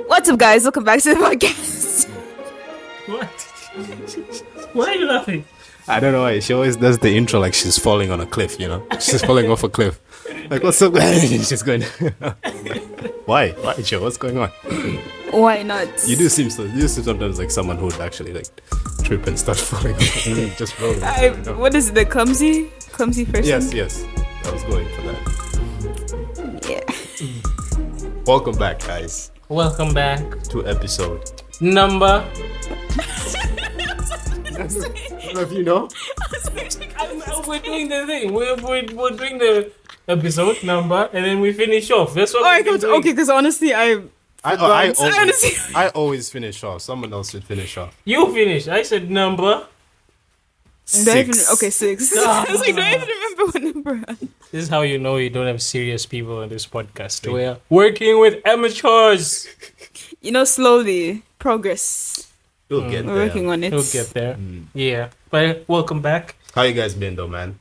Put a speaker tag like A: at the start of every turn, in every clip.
A: What's up, guys? Welcome back to the podcast.
B: What? Why are you laughing?
C: I don't know why. She always does the intro like she's falling on a cliff, you know? She's falling off a cliff. Like, what's up, guys? She's going... Why? Why, Joe? What's going on?
A: Why not?
C: You do seem sometimes like someone who would actually like trip and start falling off and just rolling.
A: What is it, the clumsy person?
C: Yes. I was going for that.
A: Yeah.
C: Welcome back, guys,
B: Welcome back.
C: to episode...
B: Number.
C: I don't know if you know.
B: We're doing the thing. We're doing the episode number and then we finish off. That's what we're doing.
A: Okay, because honestly,
C: I
A: honestly-
C: always finish off. Someone else should finish off.
B: You finished. I said number.
A: Okay, 6. I was like, do I even remember what number?
B: This is how you know you don't have serious people on this podcast. We're working with amateurs.
A: You know, slowly, progress.
C: We'll get
A: We're
C: there.
A: working on it.
B: We'll get there. Yeah. But welcome back.
C: How you guys been, though, man?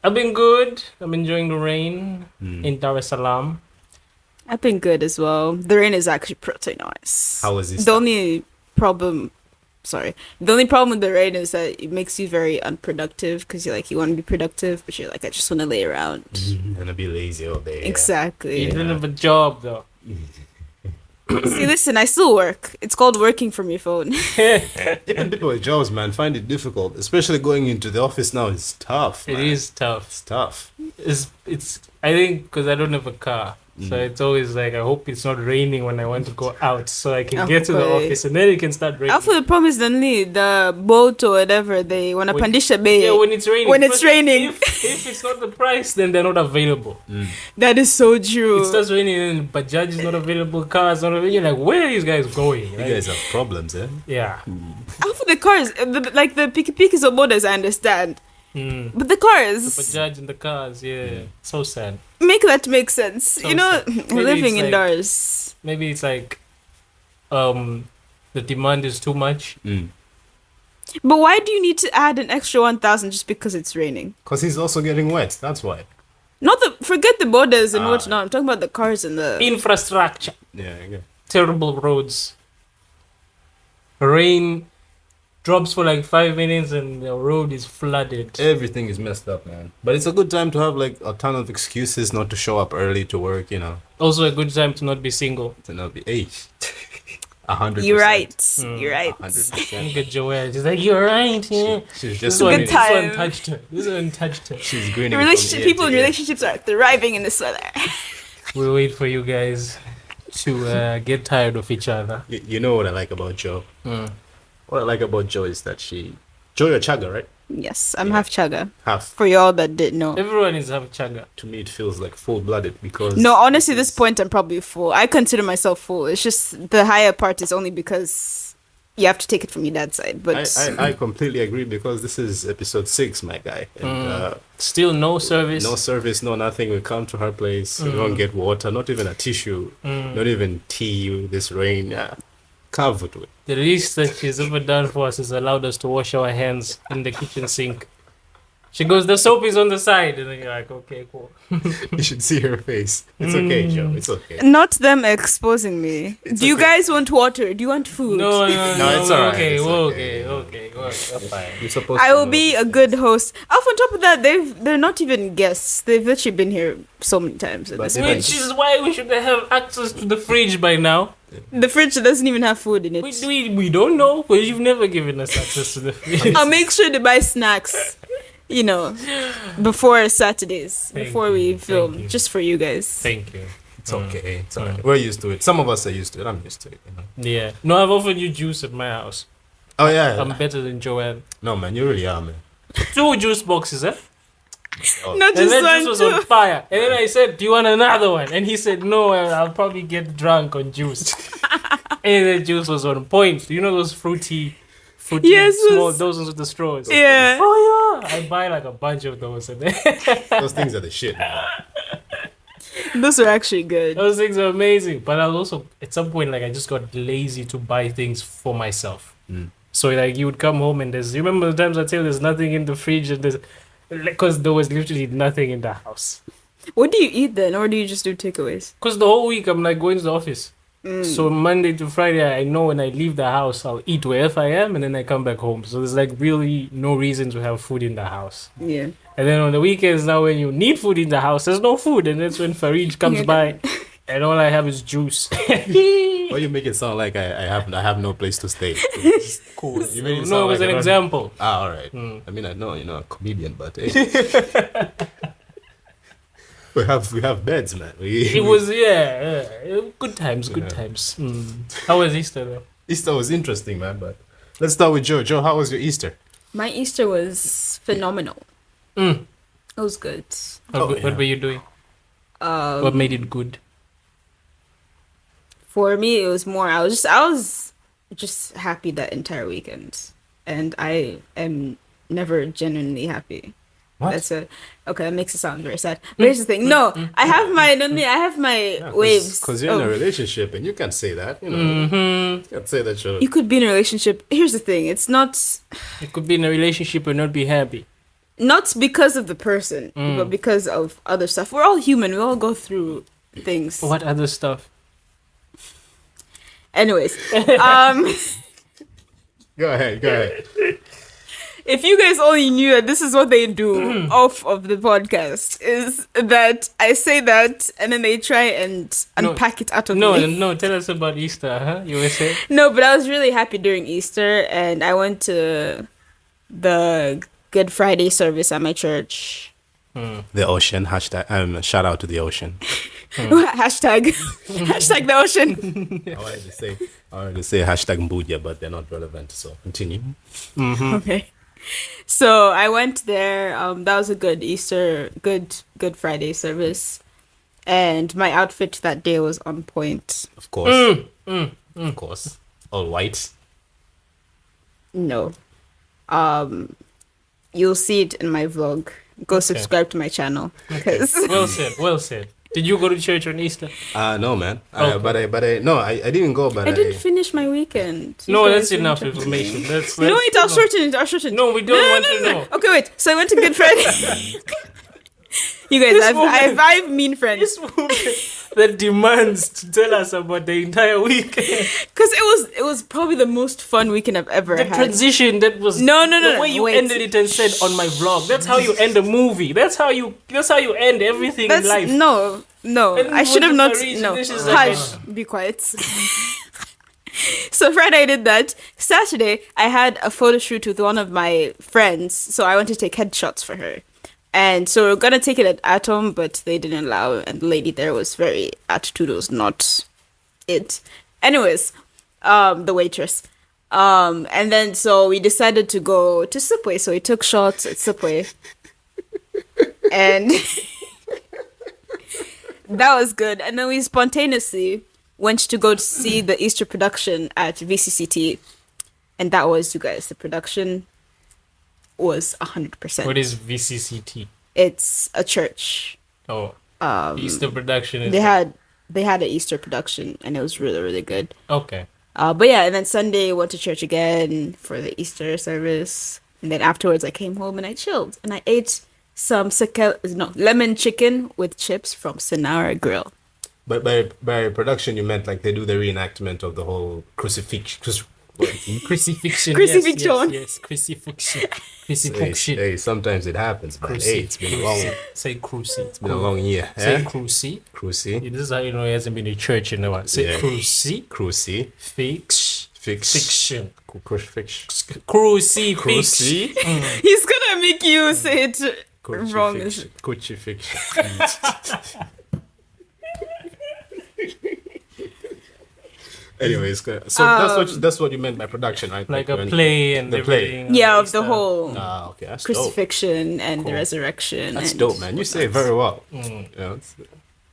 B: I've been good. I'm enjoying the rain in Dar es Salaam.
A: I've been good as well. The rain is actually pretty nice.
C: How was this?
A: The only problem with the rain is that it makes you very unproductive because you want to be productive, but you're like, I just want to lay around.
C: I'm gonna be lazy all day.
A: Exactly.
B: You didn't have a job though.
A: See, listen, I still work. It's called working from your phone.
C: Even people with jobs, man, find it difficult. Especially going into the office now. It's tough.
B: It
C: man.
B: is tough.
C: It's tough.
B: It's I think because I don't have a car, so it's always like I hope it's not raining when I want to go out, so I can get to the
A: Okay.
B: office and then it can start raining.
A: After the promise, the boat or whatever, they want to
B: When-
A: pandisha bay.
B: Yeah, when it's raining.
A: When it's
B: First,
A: raining.
B: if it's not the price, then they're not available.
A: That is so true.
B: It starts raining and Bajaj is not available, cars not available. You're like, where are these guys going?
C: You
B: Right?
C: guys have problems, eh?
B: Yeah.
A: After the cars, the piki or borders, I understand.
B: Mm.
A: But the cars,
B: Bajaj and the cars, yeah. So sad.
A: make that make sense.
B: So
A: you know,
B: sad. Maybe
A: living
B: it's like-
A: indoors.
B: Maybe it's like the demand is too much.
A: But why do you need to add an extra 1,000 just because it's raining?
C: Because he's also getting wet. That's why.
A: Forget the borders and whatnot. I'm talking about the cars and the...
B: Infrastructure.
C: Yeah.
B: Terrible roads. Rain drops for like 5 minutes and the road is flooded.
C: Everything is messed up, man. But it's a good time to have like a ton of excuses not to show up early to work, you know.
B: Also a good time to not be single.
C: To not be 100%.
A: You're right. You're right.
C: 100%.
B: Look at Joelle. She's like, you're right. Yeah.
C: She's
B: This
C: just
B: one,
A: good
B: this one
A: time.
B: touched her. This one touched her.
C: She's grinning.
A: The
C: from
A: relationship
C: ear
A: people
C: to
A: in
C: ear.
A: relationships are thriving in this weather.
B: We'll wait for you guys to get tired of each other.
C: You know what I like about Joe? What I like about Joe is that Joe, you're Chaga, right?
A: Yes, I'm half Chaga.
C: Half.
A: For y'all that didn't know.
B: Everyone is half chaga.
C: To me, it feels like full-blooded because...
A: No, honestly, at this point, I'm probably full. I consider myself full. It's just the higher part is only because you have to take it from your dad's side. But
C: I completely agree because this is episode 6, my guy. And
B: Still no service.
C: no service, no nothing. We come to her place. We don't get water, not even a tissue, not even tea with this rain. Yeah. Covered with.
B: The least that she's ever done for us is allowed us to wash our hands in the kitchen sink. She goes, the soap is on the side. And then you're like, okay, cool.
C: You should see her face. It's okay, Joe. It's okay.
A: not them exposing me. Do you
C: okay.
A: guys want water? Do you want food?
B: No,
C: it's alright,
B: Okay,
C: it's
B: okay. We're fine.
C: You're supposed
A: I
C: to
A: will
C: know
A: be
C: this.
A: a good host. On top of that, they're not even guests. They've literally been here so many times at
C: But
A: this
C: they
A: point.
B: Which is why we should have access to the fridge by now.
A: The fridge doesn't even have food in it.
B: We don't know, because you've never given us access to the fridge.
A: I'll make sure to buy snacks, before Saturdays,
B: Thank
A: before
B: you,
A: we
B: thank
A: film,
B: you.
A: just for you guys.
B: Thank you.
C: It's okay. It's alright. We're used to it. Some of us are used to it. I'm used to it. You know?
B: Yeah. No, I've offered you juice at my house.
C: Oh, yeah.
B: I'm better than Joanne.
C: No, man. You really are, man.
B: 2 juice boxes, eh?
C: Oh.
A: Not
B: And
A: just
B: then
A: one,
B: juice was
A: two.
B: on fire. And then I said, do you want another one? And he said, no, I'll probably get drunk on juice. And the juice was on point. You know those fruity
A: Yes,
B: small,
A: yes.
B: those ones with the straws?
A: Yeah.
B: Oh, yeah. I buy like a bunch of those. And then
C: Those things are the shit, man.
A: Those are actually good.
B: those things are amazing. But I also, at some point, like I just got lazy to buy things for myself. So like you would come home and you remember the times I tell you there's nothing in the fridge and because there was literally nothing in the house.
A: What do you eat then, or do you just do takeaways?
B: Because the whole week I'm like going to the office. So Monday to Friday, I know when I leave the house, I'll eat wherever I am, and then I come back home. So there's like really no reason to have food in the house.
A: Yeah.
B: And then on the weekends, now when you need food in the house, there's no food, and that's when Farid comes
A: Yeah.
B: by, and all I have is juice.
C: Why you make it sound like I have no place to stay?
B: Cool.
C: You made it
B: No,
C: sound
B: it was
C: like
B: an
C: I don't-
B: example.
C: Ah, all right. I mean, I know you're not a comedian, but hey. we have beds, man.
B: It was good times, good
C: Yeah.
B: times. How was Easter though?
C: Easter was interesting, man. But let's start with Joe. Joe, how was your Easter?
A: My Easter was phenomenal.
B: Mm.
A: It was good.
B: What
C: yeah.
B: were you doing? What made it good?
A: For me, it was more. I was just happy that entire weekend, and I am never genuinely happy.
C: What?
A: Okay. That makes it sound very sad. But here's the thing. No, I have my waves.
C: Because you're in a
A: of-
C: relationship and you can't say that. You know,
B: Mm-hmm.
C: you can't say that you're.
A: You could be in a relationship. Here's the thing. It's not
B: You could be in a relationship and not be happy.
A: because of the person, but because of other stuff. We're all human. We all go through things.
B: What other stuff?
A: Anyways,
C: Go ahead.
A: if you guys only knew that this is what they do off of the podcast, is that I say that and then they try and
B: No.
A: unpack it out of
B: No,
A: me.
B: no. Tell us about Easter, huh? You were saying?
A: No, but I was really happy during Easter, and I went to the Good Friday service at my church.
C: The ocean hashtag. Shout out to the ocean.
A: Hashtag the ocean.
C: I wanted to say hashtag Mbudia, but they're not relevant. So continue.
A: Okay. So I went there. That was a good Easter, good Friday service, and my outfit that day was on point.
C: Of course. Of course. All white.
A: No, you'll see it in my vlog. Go subscribe to my channel because
B: Well said. Well said. Did you go to church on Easter?
C: No, man.
B: Okay.
C: I didn't go, but
A: I didn't finish my weekend. You
B: No,
A: guys
B: that's
A: didn't
B: enough
A: check-
B: information. That's
A: No, wait, I'll
B: no.
A: shorten it. I'll shorten it.
B: No, we don't want to know.
A: Okay, wait. So I went to Good Friday. You guys,
B: This
A: I
B: woman-
A: have mean friends.
B: This woman that demands to tell us about the entire weekend.
A: Because it was probably the most fun weekend I've ever
B: The
A: had.
B: transition that was
A: No,
B: the way you
A: wait.
B: ended it and said on my vlog. That's how you end a movie. That's how you end everything
A: That's
B: in life.
A: no.
B: And
A: I should have
B: with
A: not.
B: Paris,
A: No,
B: this is like-
A: hush. Be quiet. So Friday I did that. Saturday I had a photo shoot with one of my friends, so I went to take headshots for her. And so we are gonna take it at Atom, but they didn't allow, and the lady there was very attitude was not it. Anyways, the waitress. And then so we decided to go to Subway, so we took shots at Subway. And that was good. And then we spontaneously went to go to see the Easter production at VCCT. And that was, you guys, the production was 100%.
B: What is VCCT?
A: It's a church.
B: Oh, Easter production. Is
A: They had an Easter production, and it was really, really good.
B: Okay.
A: But yeah, and then Sunday went to church again for the Easter service. And then afterwards I came home and I chilled. And I ate some lemon chicken with chips from Sonara Grill.
C: But by production, you meant like they do the reenactment of the whole crucifixion.
B: Crucifixion.
A: Crucifixion.
B: Yes. Crucifixion.
C: Hey,
B: Crucifixion.
C: hey, sometimes it happens, man. Hey, it's been a long,
B: Say cruci.
C: it's been a long year.
B: Say
C: Eh?
B: cruci.
C: Cruci,
B: This is how you know he hasn't been to church in a while. Say
C: Yeah.
B: cruci.
C: cruci,
B: Fix. Fiction.
C: crucifixion,
B: Crucifixion.
A: He's gonna make you say it wrong.
C: crucifixion. Anyways, so that's what you meant by production, right?
B: Like a
C: when-
B: play and
C: the play.
B: everything.
A: Yeah, of
B: Easter.
A: the whole
C: Ah, okay, that's dope.
A: crucifixion and the resurrection.
C: That's
A: and
C: dope, man. You say it very well.
B: Mm.
C: You know, it's-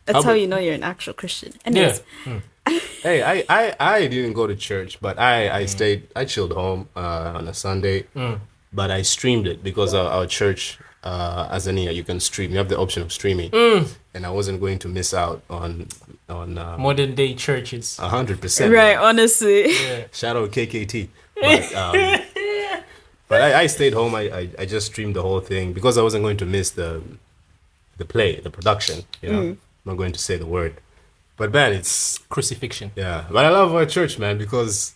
A: That's
C: How
A: how
C: about-
A: you know you're an actual Christian.
B: Yeah.
A: Anyways,
C: Hey, I didn't go to church, but I chilled home on a Sunday, but I streamed it because our church, as an you can stream. You have the option of streaming, and I wasn't going to miss out on
B: Modern day churches.
C: 100%.
A: right, honestly.
B: Yeah.
C: Shout out KKT. But I stayed home. I just streamed the whole thing because I wasn't going to miss the play, the production. You know, I'm not going to say the word. But man, it's
B: Crucifixion.
C: yeah. But I love our church, man, because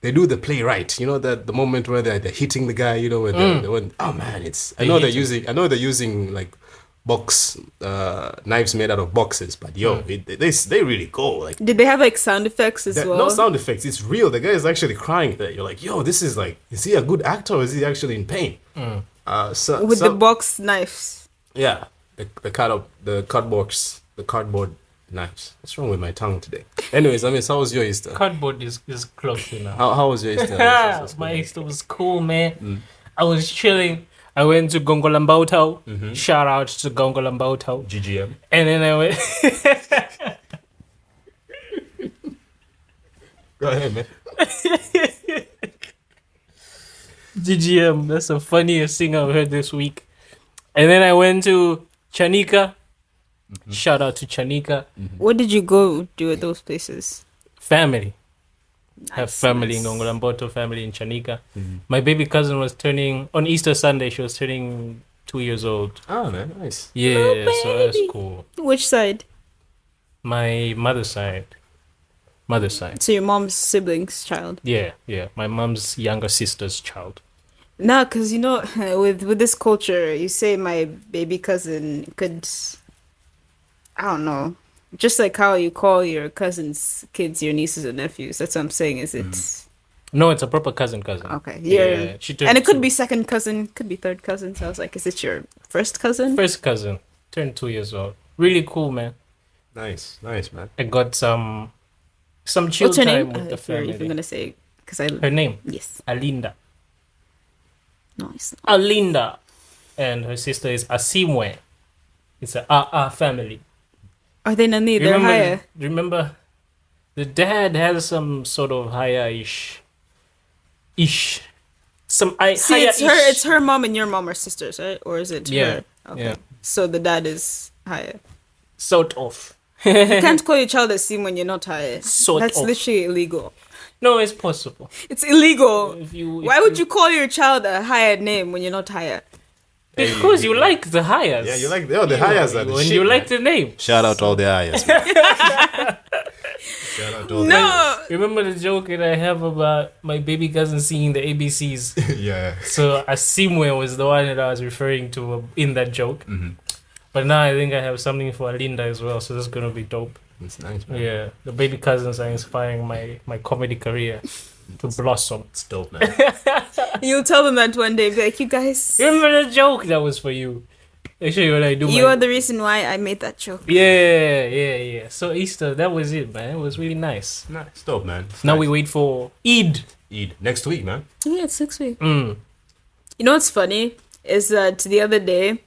C: they do the play right. You know that the moment where they're hitting the guy. You know when oh man, it's I know they're using like box knives made out of boxes, but they really go like.
A: Did they have like sound effects as well?
C: No sound effects. It's real. The guy is actually crying there. You're like, yo, this is like, is he a good actor or is he actually in pain?
A: With the box knives.
C: Yeah, the cardboard knives. What's wrong with my tongue today? Anyways, I mean, how was your Easter?
B: Cardboard is close enough.
C: How was your Easter?
B: My Easter was cool, man. I was chilling. I went to Gongolambauta. Shout out to Gongolambauta.
C: GGM.
B: And then I went.
C: Go ahead, man.
B: GGM. That's the funniest thing I've heard this week. And then I went to Chanika. Shout out to Chanika.
A: What did you go do at those places?
B: Family. Have
A: Nice,
B: family
A: nice.
B: in Gongolamboto, family in Chanika. My baby cousin was turning, on Easter Sunday, she was turning 2 years old.
C: Oh man, nice.
B: Yeah,
A: Oh,
B: so that's
A: baby.
B: cool.
A: Which side?
B: My mother's side. Mother's side.
A: So your mom's siblings' child.
B: Yeah. My mom's younger sister's child.
A: No, because you know, with this culture, you say my baby cousin could, I don't know, just like how you call your cousins' kids your nieces and nephews. That's what I'm saying. Is it
B: No, it's a proper cousin.
A: okay?
B: Yeah, she turned
A: and it could
B: two.
A: be second cousin, could be third cousin. So I was like, is it your first cousin?
B: First cousin. Turned 2 years old. Really cool, man.
C: Nice, man.
B: I got some chill
A: What's her
B: time
A: name?
B: with the
A: If you're even
B: family.
A: gonna say, because I
B: Her name,
A: yes,
B: Alinda.
A: nice.
B: Alinda. And her sister is Asimwe. It's a family.
A: Are they Nani? They're higher.
B: Remember, the dad has some sort of higher-ish. Some
A: See,
B: higher-ish.
A: it's her mom and your mom are sisters, right? Or is it
B: Yeah,
A: her? Okay.
B: yeah.
A: So the dad is higher.
B: Sort of.
A: You can't call your child a sim when you're not higher.
B: Sort
A: That's
B: of.
A: literally illegal.
B: No, it's possible.
A: It's illegal.
B: If you,
A: Why would you call your child a higher name when you're not higher?
B: Because you like the hires.
C: Yeah, you like the hires are the
B: When
C: shit,
B: you
C: man.
B: like the name.
C: Shout out all the hires. Man. Shout out all
A: No.
B: Remember the joke that I have about my baby cousin seeing the ABCs?
C: the yeah.
B: So Asimwe was the one that I was referring to in that joke. But now I think I have something for Alinda as well, so that's gonna be dope.
C: It's nice, man.
B: Yeah, the baby cousins are inspiring my comedy career to blossom.
C: It's dope, man.
A: You'll tell them that one day. Be like, you guys,
B: Remember the joke that was for you? Actually, when I do
A: you
B: my...
A: are the reason why I made that joke.
B: Yeah. So Easter, that was it, man. It was really nice.
C: Nah, it's dope, man. It's
B: Now
C: nice.
B: we wait for Eid.
C: Eid next week, man.
A: Yeah, it's 6 weeks.
B: Mm.
A: You know what's funny is that the other day,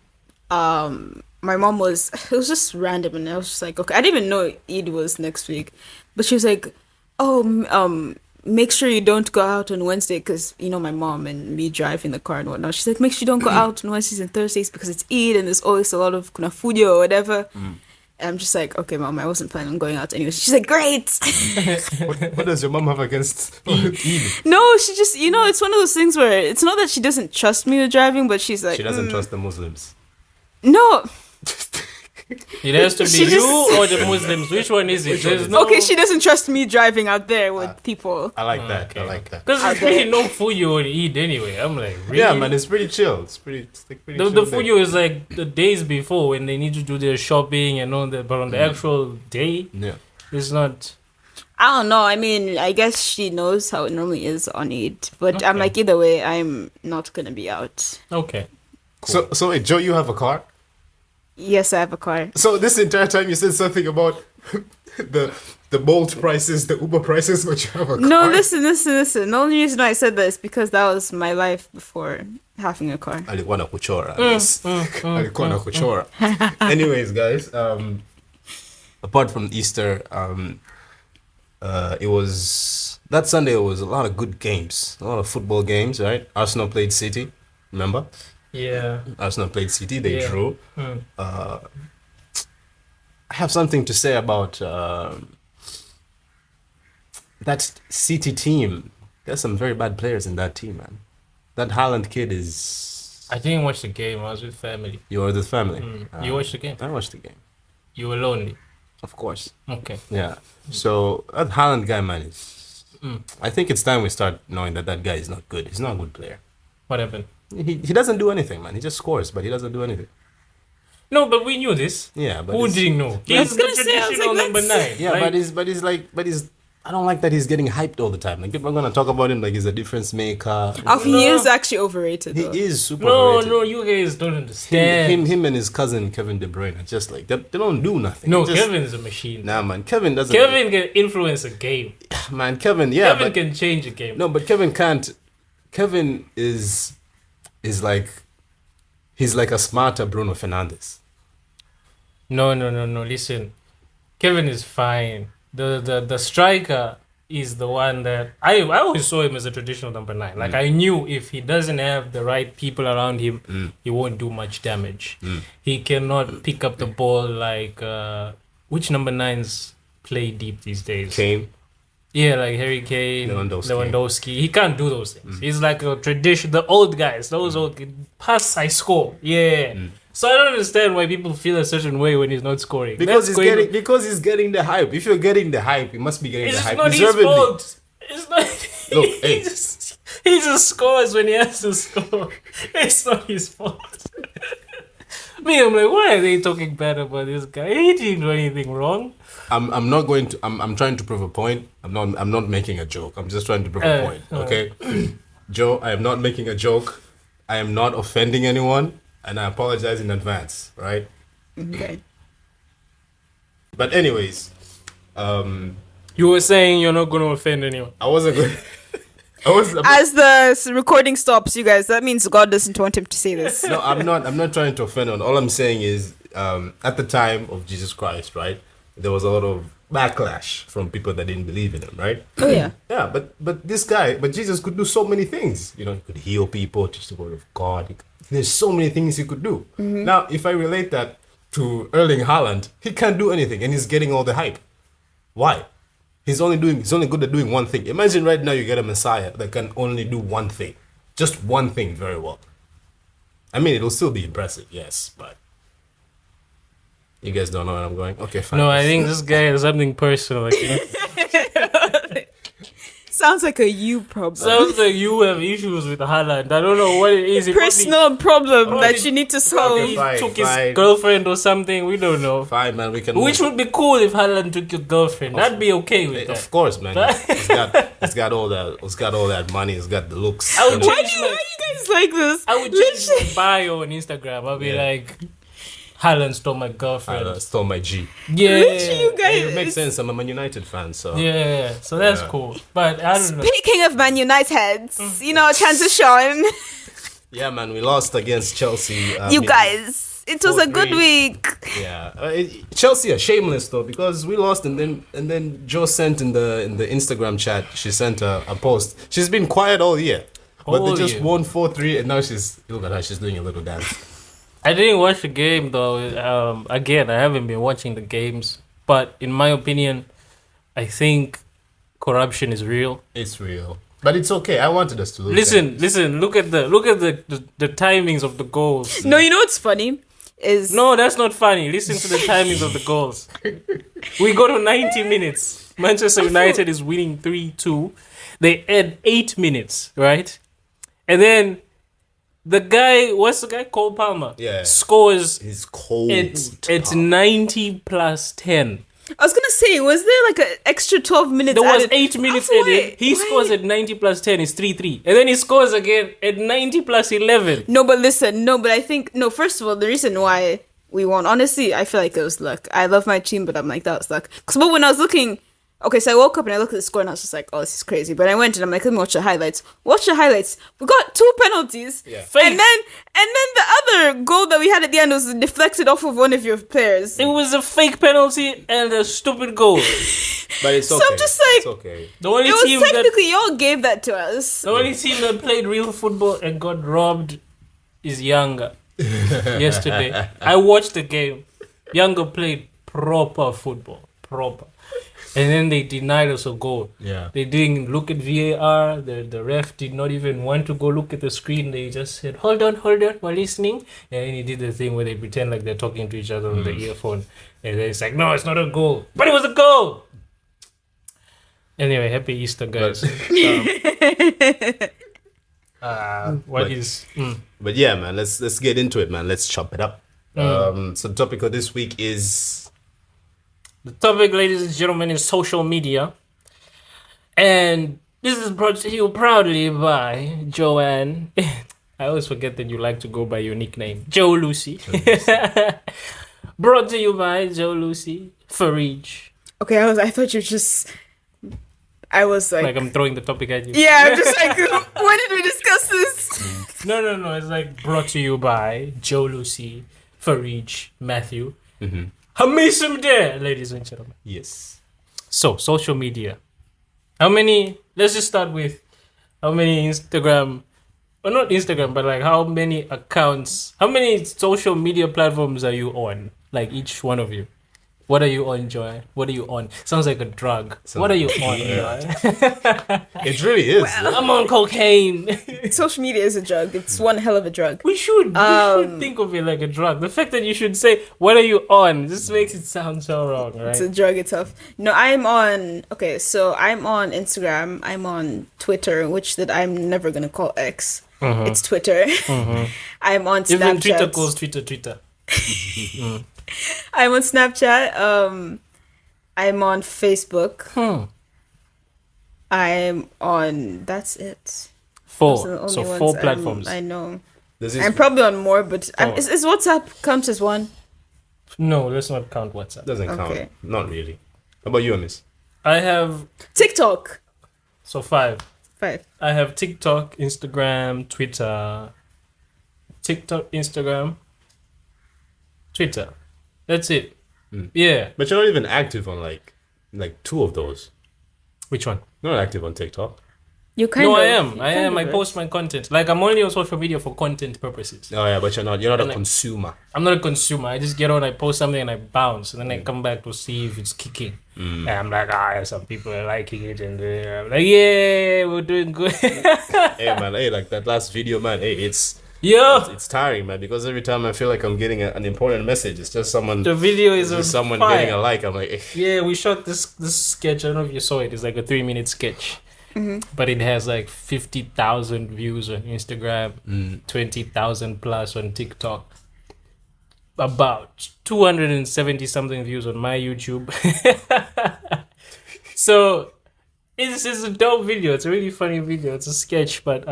A: my mom was, it was just random, and I was just like, okay, I didn't even know Eid was next week, but she was like, oh, make sure you don't go out on Wednesday, because you know my mom and me drive in the car and whatnot. She's like, make sure you don't go out on Wednesdays and Thursdays because it's Eid and there's always a lot of kunafudio or whatever. And I'm just like, okay, mom, I wasn't planning on going out anyway. She's like, great.
C: What does your mom have against Eid?
A: No, she just, you know, it's one of those things where it's not that she doesn't trust me with driving, but she's like,
C: She doesn't trust the Muslims.
A: no.
B: It has to be
A: She
B: you
A: just-
B: or the Muslims. Which one is it? There's no...
A: Okay, she doesn't trust me driving out there with people.
C: I like that.
B: Okay.
C: I like that.
B: Because there's
A: Okay.
B: really no fuyo on Eid anyway. I'm like, really?
C: Yeah, man, it's pretty chill. It's like pretty
B: The
C: chill day.
B: fuyo is like the days before when they need to do their shopping and all that. But on the actual day,
C: Yeah.
B: it's not...
A: I don't know. I mean, I guess she knows how it normally is on Eid. But I'm
B: Okay.
A: like, either way, I'm not going to be out.
B: Okay.
C: So wait, Joe, you have a car?
A: Yes, I have a car.
C: So this entire time you said something about the Bolt prices, the Uber prices, but you have a car.
A: No, listen. The only reason I said that is because that was my life before having a car.
C: Alikuwa na kuchora. Yes. Alikuwa na kuchora. Anyways, guys, apart from Easter, it was that Sunday. It was a lot of good games, a lot of football games. Right? Arsenal played City. Remember?
B: Yeah.
C: Arsenal played City. They
B: Yeah.
C: drew.
B: Mm.
C: I have something to say about that City team. There's some very bad players in that team, man. That Haaland kid is.
B: I didn't watch the game. I was with family.
C: You are the family.
B: You watched the game?
C: I watched the game.
B: You were lonely.
C: Of course.
B: Okay.
C: Yeah. So that Haaland guy, man, is. I think it's time we start knowing that guy is not good. He's not a good player.
B: What happened?
C: He doesn't do anything, man. He just scores, but he doesn't do anything.
B: No, but we knew this.
C: Yeah, but
B: Who
C: it's-
B: didn't know?
A: I
B: He's
A: was
B: the
A: gonna say, I was
B: traditional
A: like,
B: number
A: that's-
B: 9.
C: Yeah,
B: like,
C: but he's. I don't like that he's getting hyped all the time. Like people are gonna talk about him like he's a difference maker.
A: He is actually overrated.
C: He
A: Though.
C: is super
B: no,
C: overrated.
B: no, you guys don't understand.
C: Him and his cousin Kevin De Bruyne are just like they don't do nothing.
B: No,
C: They just-
B: Kevin is a machine.
C: Nah, man, Kevin doesn't.
B: Kevin can influence a game.
C: Man, Kevin, yeah,
B: Kevin
C: but
B: can change a game.
C: no, but Kevin can't. Kevin is like he's like a smarter Bruno Fernandes.
B: No. Listen, Kevin is fine. The striker is the one that I always saw him as a traditional number 9. Like I knew if he doesn't have the right people around him, he won't do much damage. He cannot pick up the ball like which number 9s play deep these days.
C: Kane.
B: Yeah, like Harry Kane,
C: Lewandowski.
B: He can't do those things. He's like a tradition. The old guys, those old pass, I score. Yeah. So I don't understand why people feel a certain way when he's not scoring.
C: Because
B: That's going-
C: because he's getting the hype. If you're getting the hype, you must be getting
B: It's
C: the hype
B: not his
C: deservedly.
B: fault. It's not.
C: Look, hey.
B: he just scores when he has to score. It's not his fault. Me, I'm like, why are they talking bad about this guy? He didn't do anything wrong.
C: I'm not going to. I'm trying to prove a point. I'm not making a joke. I'm just trying to prove a point. Okay, Joe, I am not making a joke. I am not offending anyone, and I apologize in advance. Right.
A: Okay.
C: But anyways,
B: You were saying you're not going to offend anyone.
C: I wasn't going. I was.
A: As the recording stops, you guys, that means God doesn't want him to say this.
C: No, I'm not. I'm not trying to offend on. All I'm saying is, at the time of Jesus Christ, right, there was a lot of backlash from people that didn't believe in him, right?
A: Oh yeah.
C: Yeah, but this guy, but Jesus could do so many things. You know, he could heal people, teach the word of God. There's so many things he could do. Now, if I relate that to Erling Haaland, he can't do anything, and he's getting all the hype. Why? He's only good at doing one thing. Imagine right now you get a Messiah that can only do one thing, just one thing very well. I mean, it'll still be impressive, yes, but you guys don't know where I'm going. Okay, fine.
B: No, I think this guy has something personal. Like, you know?
A: Sounds like a you problem.
B: Sounds like you have issues with Haaland. I don't know what it is. It probably-
A: Personal problem
B: Oh,
A: that
B: it-
A: you need to solve.
C: Okay,
B: he
C: fine,
B: took
C: fine.
B: his girlfriend or something. We don't know.
C: Fine, man. We can.
B: Which
C: move.
B: would be cool if Haaland took your girlfriend. That'd be okay with that.
C: Of course, man. He's got all that money. He's got the looks.
B: I would
A: Why
B: change
A: do
B: my,
A: you guys like this?
B: I would change my bio on Instagram. I'll be
C: Yeah.
B: like, Haaland stole my girlfriend.
C: I stole my G.
B: Yeah.
A: Literally, you guys.
C: It makes sense. I'm a Man United fan, so
B: Yeah, so that's
C: Yeah.
B: cool. But I don't know.
A: Speaking of Man United, you know, transition.
C: yeah, man. We lost against Chelsea.
A: You guys, it was a good
C: 4-3.
A: week.
C: Yeah, Chelsea are shameless though because we lost and then Joe sent in the Instagram chat. She sent a post. She's been quiet all year, but they
B: All
C: just
B: year.
C: won 4-3 and now look at her. She's doing a little dance.
B: I didn't watch the game though. Again, I haven't been watching the games. But in my opinion, I think corruption is real.
C: It's real, but it's okay. I wanted us to lose.
B: Listen. Look at the timings of the goals.
A: No, you know what's funny is
B: No, that's not funny. Listen to the timings of the goals. We go to 90 minutes. Manchester United is winning 3-2. They add 8 minutes, right? And then the guy, what's the guy? Cole Palmer.
C: Yeah.
B: Scores
C: He's cold.
B: it's 90 plus 10.
A: I was gonna say, was there like an extra 12 minutes?
B: There was
A: added?
B: 8 minutes
A: Why?
B: added. He
A: Why?
B: scores at 90 plus 10. It's 3-3. And then he scores again at 90 plus 11.
A: No, but listen, but I think first of all, the reason why we won, honestly, I feel like it was luck. I love my team, but I'm like, that was luck. But when I was looking, okay, so I woke up and I looked at the score and I was just like, oh, this is crazy. But I went and I'm like, let me watch the highlights. Watch the highlights. We got 2 penalties.
C: Yeah.
A: And then the other goal that we had at the end was deflected off of one of your players.
B: It was a fake penalty and a stupid goal.
C: But it's
A: So
C: okay.
A: I'm just like-
C: it's okay.
B: The only
A: It was
B: team that
A: technically y'all gave that to us.
B: The only team that played real football and got robbed is Younger. Yesterday, I watched the game. Younger played proper football. Proper. and then they denied us a goal.
C: Yeah.
B: They didn't look at VAR. The ref did not even want to go look at the screen. They just said, hold on, we're listening. And then he did the thing where they pretend like they're talking to each other on the earphone. And then it's like, no, it's not a goal. But it was a goal! Anyway, happy Easter, guys.
C: But yeah, man, let's get into it, man. Let's chop it up. So the topic of this week is...
B: The topic, ladies and gentlemen, is social media. And this is brought to you proudly by Joanne. I always forget that you like to go by your nickname, Joe Lucy. Brought to you by Joe Lucy, Farij.
A: Okay, I thought you just... I was
B: Like I'm throwing the topic at you.
A: Yeah, I'm just like, when did we discuss this?
B: No. It's like brought to you by Joe Lucy, Farij, Matthew. Hamism there, ladies and gentlemen.
C: Yes.
B: So, social media. Let's just start with how many Instagram, or not Instagram, but like how many accounts, how many social media platforms are you on? Like each one of you. What are you on, Joy? What are you on? Sounds like a drug. What are you on, Joy?
C: It really is.
B: I'm on cocaine.
A: Social media is a drug. It's one hell of a drug.
B: We should think of it like a drug. The fact that you should say, what are you on? Just makes it sound so wrong, right?
A: It's a drug itself. No, I'm on Instagram. I'm on Twitter, which that I'm never going to call X. It's Twitter. I'm on Snapchat.
B: Even Twitter calls Twitter.
A: I'm on Snapchat. I'm on Facebook. I'm on... That's it. Those are the only ones
B: 4 platforms.
A: I know.
C: This
A: I'm probably on more, but is WhatsApp counts as one?
B: No, let's not count WhatsApp.
C: Doesn't
A: Okay.
C: count. Not really. How about you, Miss?
B: I have...
A: TikTok.
B: So 5.
A: 5.
B: I have TikTok, Instagram, Twitter. TikTok, Instagram, Twitter. That's it. Yeah.
C: But you're not even active on like 2 of those.
B: Which one?
C: You're not active on TikTok.
A: You kind
B: No,
A: of.
B: I am.
A: you
B: I
A: kind
B: am.
A: of
B: I post my content. Like I'm only on social media for content purposes.
C: Oh yeah, but you're not a
B: like-
C: consumer.
B: I'm not a consumer. I just get on, I post something, and I bounce, and then I come back to see if it's kicking. And I'm like, some people are liking it, and I'm like, yeah, we're doing good.
C: Hey man, like that last video, man. Hey, it's tiring, man, because every time I feel like I'm getting an important message, it's just someone.
B: The video is
C: just someone
B: fire.
C: getting a like. I'm like,
B: Yeah, we shot this sketch. I don't know if you saw it. It's like a 3-minute sketch, but it has like 50,000 views on Instagram, 20,000 plus on TikTok, about 270 something views on my YouTube. So it's a dope video. It's a really funny video. It's a sketch, but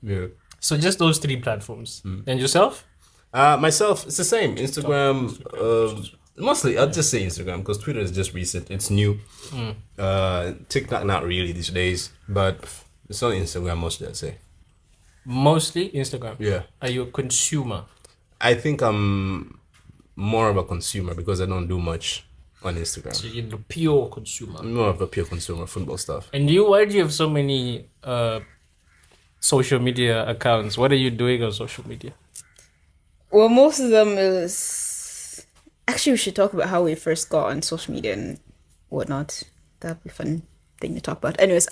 C: yeah.
B: So just those 3 platforms. And yourself?
C: Myself, it's the same. Instagram, mostly I'll just say Instagram because Twitter is just recent. It's new. TikTok, not really these days, but it's on Instagram mostly, I'd say.
B: Mostly Instagram.
C: Yeah.
B: Are you a consumer?
C: I think I'm more of a consumer because I don't do much on Instagram.
B: So you're the pure consumer.
C: I'm more of a pure consumer, football stuff.
B: And why do you have so many social media accounts? What are you doing on social media?
A: Well, most of them is... Actually, we should talk about how we first got on social media and whatnot. That'd be a fun thing to talk about. Anyways,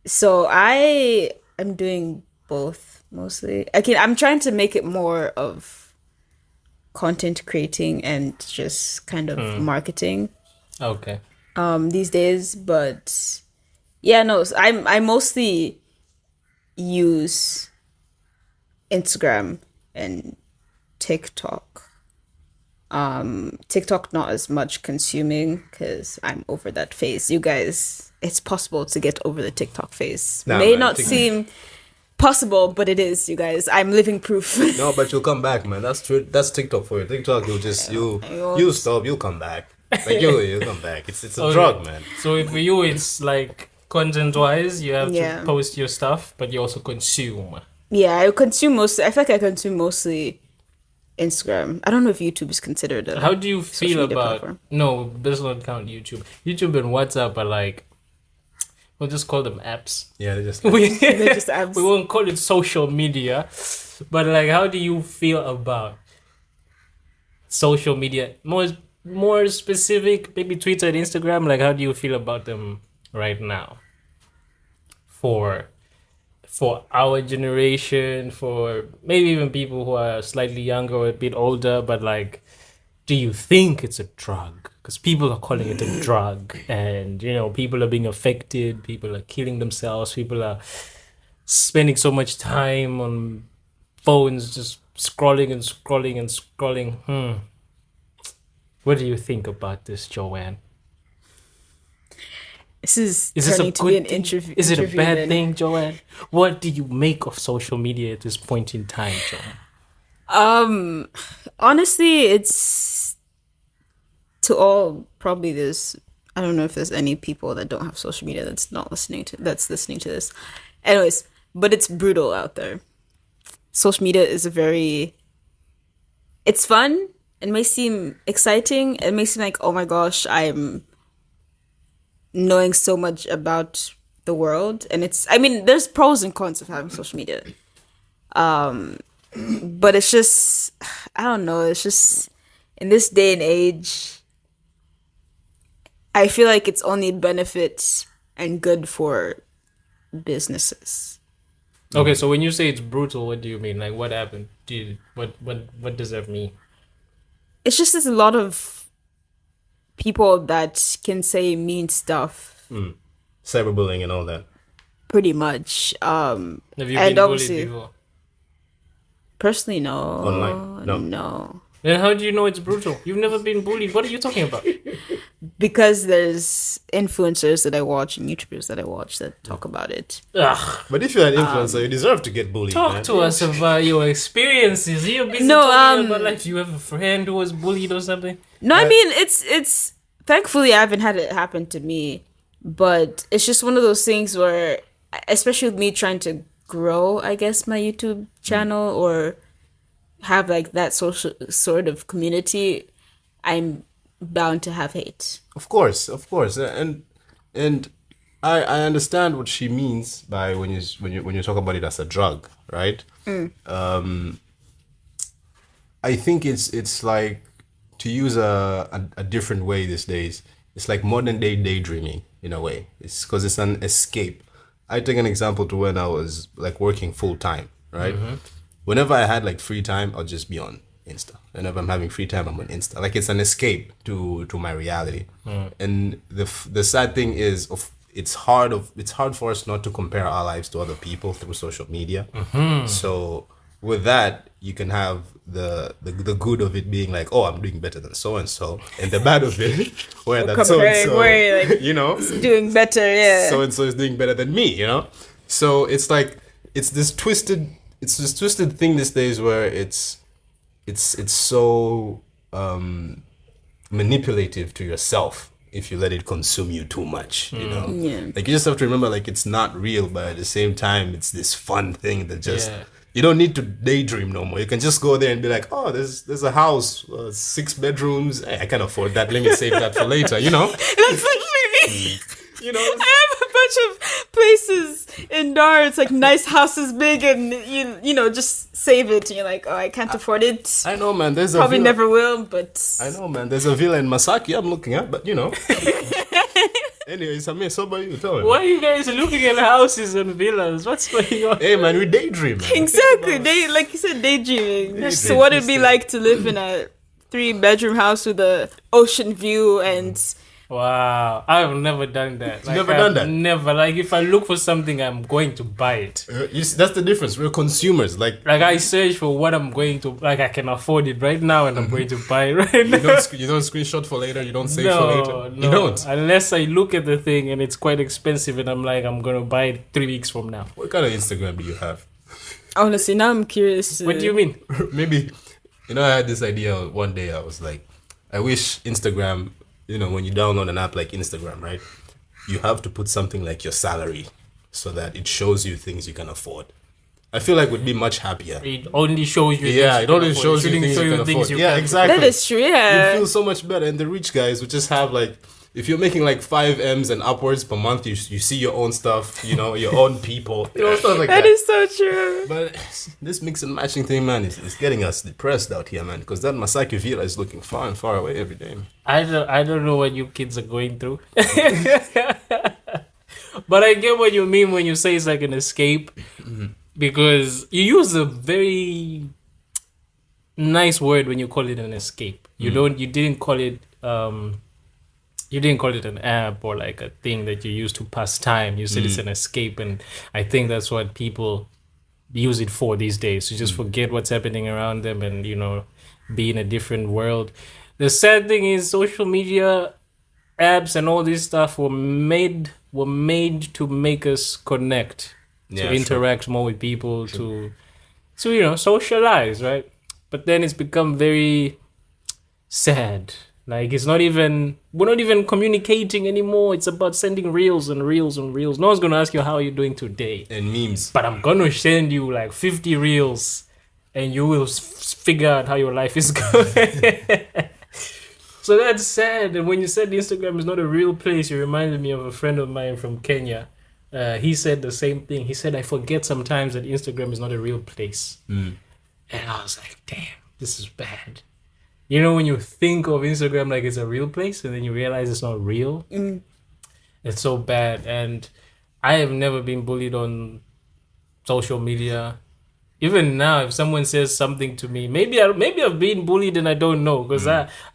A: so I am doing both mostly. I'm trying to make it more of content creating and just kind of marketing
B: Okay.
A: these days. But yeah, no, so I mostly use Instagram and TikTok. TikTok not as much consuming because I'm over that phase. You guys, it's possible to get over the TikTok phase.
C: Nah,
A: May
C: man,
A: not seem possible, but it is, you guys. I'm living proof.
C: No, but you'll come back, man. That's true. That's TikTok for you. TikTok, you'll stop. You'll come back. Like you'll come back. It's a
B: Okay.
C: drug, man.
B: So for you, it's like content-wise, you have
A: Yeah.
B: to post your stuff, but you also consume.
A: Yeah, I consume mostly Instagram. I don't know if YouTube is considered a
B: How do you
A: social
B: feel
A: media
B: about...
A: platform.
B: No, does not count YouTube. YouTube and WhatsApp are like... We'll just call them apps.
C: Yeah, they just.
A: They're just apps.
B: We won't call it social media. But like, how do you feel about social media? more specific, maybe Twitter and Instagram, like how do you feel about them right now? For our generation, for maybe even people who are slightly younger or a bit older, but like, do you think it's a drug? Because people are calling it a drug, and people are being affected, people are killing themselves, people are spending so much time on phones, just scrolling and scrolling and scrolling. What do you think about this, Joanne?
A: This is
B: Is this a
A: turning to be an
B: good thing?
A: interview.
B: Is it a
A: interview
B: bad
A: then.
B: thing, Joanne? What do you make of social media at this point in time, Joanne?
A: Honestly, it's to all probably there's I don't know if there's any people that don't have social media that's listening to this. Anyways, but it's brutal out there. Social media is it's fun. It may seem exciting. It may seem like, oh my gosh, I'm knowing so much about the world. And there's pros and cons of having social media. But it's just, I don't know, it's just, in this day and age, I feel like it's only benefit and good for businesses.
B: Okay, so when you say it's brutal, what do you mean? Like, what happened? What does that mean?
A: It's just there's a lot of people that can say mean stuff,
C: Cyberbullying and all that.
A: pretty much.
B: Have you
A: And
B: been bullied
A: obviously-
B: before?
A: Personally, no.
C: Online? No.
A: No.
B: Then how do you know it's brutal? You've never been bullied. What are you talking about?
A: Because there's influencers that I watch and YouTubers that I watch that talk about it.
B: Ugh.
C: But if you're an influencer, you deserve to get bullied.
B: Talk
C: man.
B: to us about your experiences. You're busy
A: No,
B: talking about like you have a friend who was bullied or something.
A: No, I mean it's thankfully I haven't had it happen to me, but it's just one of those things where, especially with me trying to grow, I guess, my YouTube channel or have like that social sort of community, I'm bound to have hate.
C: Of course, and I understand what she means by when you talk about it as a drug, right? I think it's like, to use a different way these days, it's like modern day daydreaming in a way. It's because it's an escape. I take an example to when I was like working full time, right? Whenever I had like free time, I'll just be on Insta. Whenever I'm having free time, I'm on Insta. Like, it's an escape to my reality. And the sad thing is, it's hard for us not to compare our lives to other people through social media. So with that, you can have the good of it being like, oh, I'm doing better than so and so, and the bad of it where that so and
A: Comparing where, like,
C: so
A: doing better, yeah.
C: and so is doing better than me. So it's like it's this twisted thing these days where it's so manipulative to yourself if you let it consume you too much.
A: Yeah.
C: Like, you just have to remember, like, it's not real, but at the same time, it's this fun thing that just
B: Yeah.
C: you don't need to daydream no more. You can just go there and be like, oh, there's a house, 6 bedrooms. Hey, I can afford that. Let me save that for later.
A: That's literally me. I have a bunch of places in Dar. It's like nice houses, big, and you just save it. And you're like, oh, I can't afford it.
C: I know, man. There's
A: Probably
C: a villa.
A: never will, but
C: I know, man. There's a villa in Masaki I'm looking at, but Anyways, Samir, so about you, tell me.
B: Why are you guys looking at houses and villas? What's going on?
C: Hey, man, we daydream, man.
A: Exactly. Like you said, daydreaming. So what it'd be like to live in a 3-bedroom house with a ocean view and
B: Wow, I've never done that. Like,
C: never done that?
B: Never. Like, if I look for something, I'm going to buy it.
C: You see, that's the difference. We're consumers. Like,
B: Like, I search for what I'm going to, like, I can afford it right now and I'm going to buy it right now.
C: you don't screenshot for later. You don't save for later. You don't.
B: Unless I look at the thing and it's quite expensive and I'm like, I'm going to buy it 3 weeks from now.
C: What kind of Instagram do you have?
A: honestly, now I'm curious.
B: What do you mean?
C: Maybe, I had this idea one day. I was like, I wish Instagram, when you download an app like Instagram, right? You have to put something like your salary so that it shows you things you can afford. I feel like we'd be much happier.
B: It only shows you.
C: Yeah,
B: things
C: it only
B: you can afford.
C: shows
B: It
C: you
B: shouldn't
C: things
B: show
C: you
B: you
C: can
B: things
C: afford.
B: you
C: Yeah,
B: can't.
C: exactly.
A: That is true.
C: You
A: Yeah.
C: feel so much better. And the rich guys would just have like, if you're making like 5 M's and upwards per month, you see your own stuff, you know, your own people, you know, stuff like that.
A: That is so true.
C: But this mix and matching thing, man, is getting us depressed out here, man. Because that Masaki Villa is looking far and far away every day, man.
B: I don't know what you kids are going through. But I get what you mean when you say it's like an escape. Because you use a very nice word when you call it an escape. You didn't call it an app or like a thing that you use to pass time. You said it's an escape, and I think that's what people use it for these days, to just forget what's happening around them and, you know, be in a different world. The sad thing is social media apps and all this stuff were made to make us connect, to interact more with people, to you know, socialize, right? But then it's become very sad. Like, we're not even communicating anymore. It's about sending reels and reels and reels. No one's going to ask you, how are you doing today?
C: And memes.
B: But I'm going to send you like 50 reels and you will figure out how your life is going. So that's sad. And when you said Instagram is not a real place, you reminded me of a friend of mine from Kenya. He said the same thing. He said, I forget sometimes that Instagram is not a real place. And I was like, damn, this is bad. You know, when you think of Instagram like it's a real place and then you realize it's not real, it's so bad. And I have never been bullied on social media. Even now, if someone says something to me, maybe I've been bullied and I don't know, because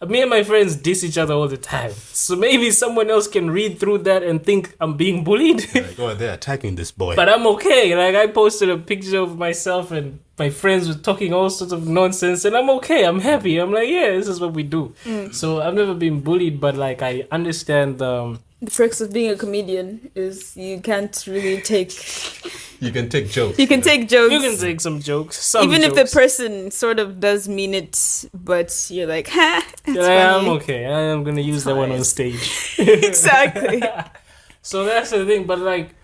B: me and my friends diss each other all the time. So maybe someone else can read through that and think I'm being bullied.
C: Like, oh, they're attacking this boy.
B: But I'm okay. Like, I posted a picture of myself and my friends were talking all sorts of nonsense, and I'm okay. I'm happy. I'm like, yeah, this is what we do. So I've never been bullied, but like, I understand
A: The perks of being a comedian is you can't really take...
C: You can take jokes.
A: You can take jokes.
B: You can take some jokes.
A: Even if the person sort of does mean it, but you're like, ha, it's funny.
B: I'm okay. I am going to use that one on stage.
A: Exactly.
B: So that's the thing. But like,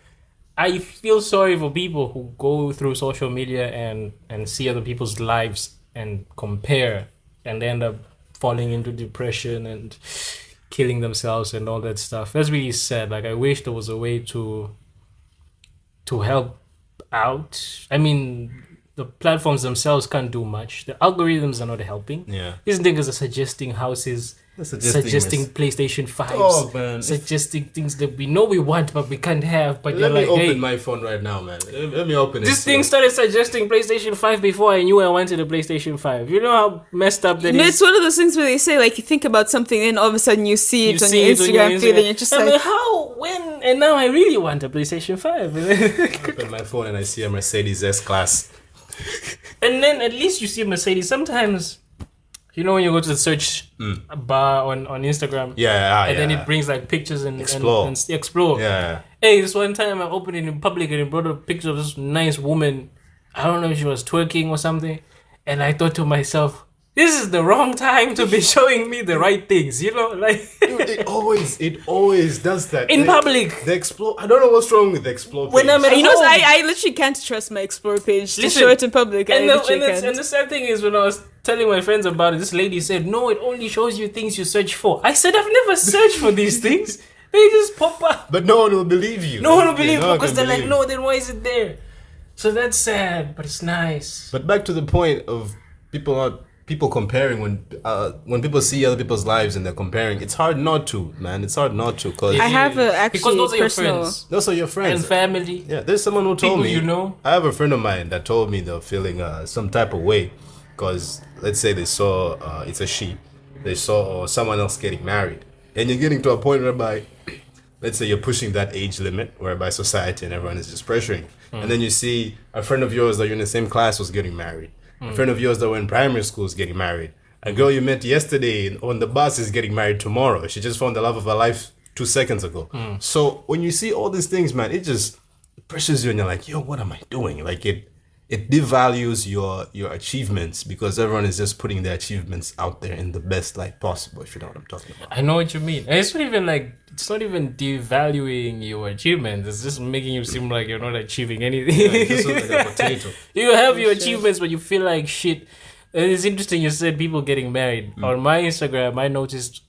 B: I feel sorry for people who go through social media and see other people's lives and compare and end up falling into depression and killing themselves and all that stuff. That's really sad. Like, I wish there was a way to help out. I mean, the platforms themselves can't do much. The algorithms are not helping.
C: Yeah.
B: These niggas are suggesting houses, suggesting PlayStation 5s, suggesting things that we know we want but we can't have. But
C: Let
B: you're
C: me
B: like,
C: open
B: hey,
C: my phone right now, man. Let me open it.
B: this thing started suggesting PlayStation 5 before I knew I wanted a PlayStation 5. You know how messed up that is?
A: It's one of those things where they say, like, you think about something and all of a sudden you see it on your Instagram feed and you're just like,
B: how, when, and now I really want a PlayStation 5.
C: I open my phone and I see a Mercedes S-Class.
B: And then at least you see a Mercedes. Sometimes, you know, when you go to the search bar on Instagram, and then it brings like pictures and explore.
C: Yeah.
B: Hey, this one time I opened it in public and it brought up a picture of this nice woman. I don't know if she was twerking or something. And I thought to myself, this is the wrong time to be showing me the right things, you know, like
C: it always does that
B: in public.
C: The explore. I don't know what's wrong with the explore page.
B: When I'm at
A: you know,
B: home,
A: I literally can't trust my Explore page to
B: Listen,
A: show it in public.
B: and
A: I
B: the sad thing is, when I was telling my friends about it, this lady said, no, it only shows you things you search for. I said, I've never searched for these things. They just pop up.
C: But no one will believe you.
B: No one will believe
C: you
B: because they're like, no, then why is it there? So that's sad, but it's nice.
C: But back to the point of people comparing, when people see other people's lives and they're comparing, it's hard not to, man. It's hard not to,
A: I have
B: because those are your
A: personal...
B: friends.
C: Those are your friends
B: And family.
C: Yeah, there's someone who told
B: People
C: me.
B: you know.
C: I have a friend of mine that told me they're feeling some type of way because let's say they saw it's a she, they saw someone else getting married, and you're getting to a point whereby, let's say you're pushing that age limit whereby society and everyone is just pressuring, and then you see a friend of yours that you're in the same class was getting married. A friend of yours that were in primary school is getting married. A girl you met yesterday on the bus is getting married tomorrow. She just found the love of her life 2 seconds ago. So when you see all these things, man, it just pressures you and you're like, yo, what am I doing? Like it devalues your achievements because everyone is just putting their achievements out there in the best light possible, if you know what I'm talking about.
B: I know what you mean. And it's not even devaluing your achievements. It's just making you seem like you're not achieving anything.
C: Yeah, it just looks like a potato.
B: You have your achievements, but you feel like shit. It's interesting you said people getting married. On my Instagram, I noticed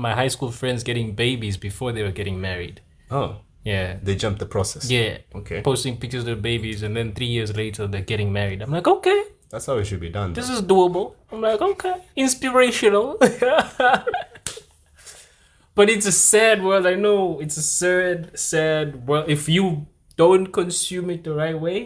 B: my high school friends getting babies before they were getting married.
C: Oh,
B: Yeah.
C: they jumped the process.
B: Yeah.
C: Okay.
B: Posting pictures of their babies, and then 3 years later they're getting married. I'm like, okay,
C: That's how it should be done.
B: this is doable. I'm like, okay, inspirational. But it's a sad world. I know it's a sad world. If you don't consume it the right way,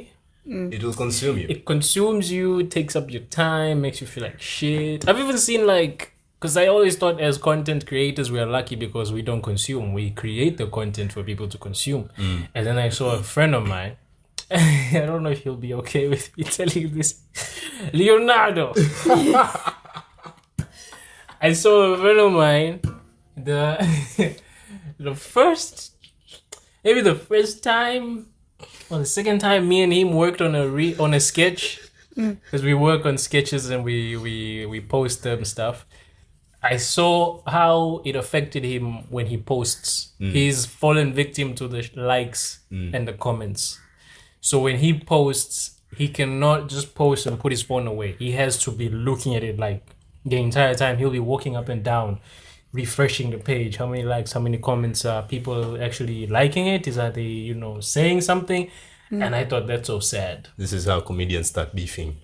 C: It will consume you.
B: it consumes you, takes up your time, makes you feel like shit. I've even seen like, because I always thought as content creators we are lucky because we don't consume. We create the content for people to consume. And then I saw a friend of mine. I don't know if he'll be okay with me telling you this. Leonardo. I saw a friend of mine. The first time or the second time me and him worked on a sketch, because we work on sketches and we post them stuff. I saw how it affected him when he posts. He's fallen victim to the likes and the comments. So when he posts, he cannot just post and put his phone away. He has to be looking at it like the entire time. He'll be walking up and down, refreshing the page. How many likes, how many comments are people actually liking it? Are they, saying something? And I thought that's so sad.
C: This is how comedians start beefing.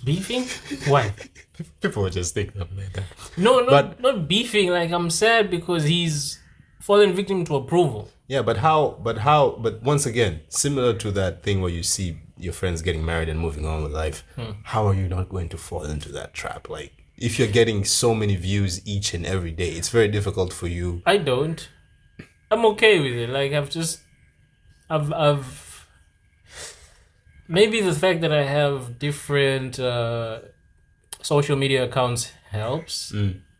B: Beefing? Why?
C: People were just thinking of like that.
B: No, not beefing. Like, I'm sad because he's fallen victim to approval.
C: Yeah, but once again, similar to that thing where you see your friends getting married and moving on with life, how are you not going to fall into that trap? Like, if you're getting so many views each and every day, it's very difficult for you.
B: I don't. I'm okay with it. Like, I've maybe the fact that I have different social media accounts helps.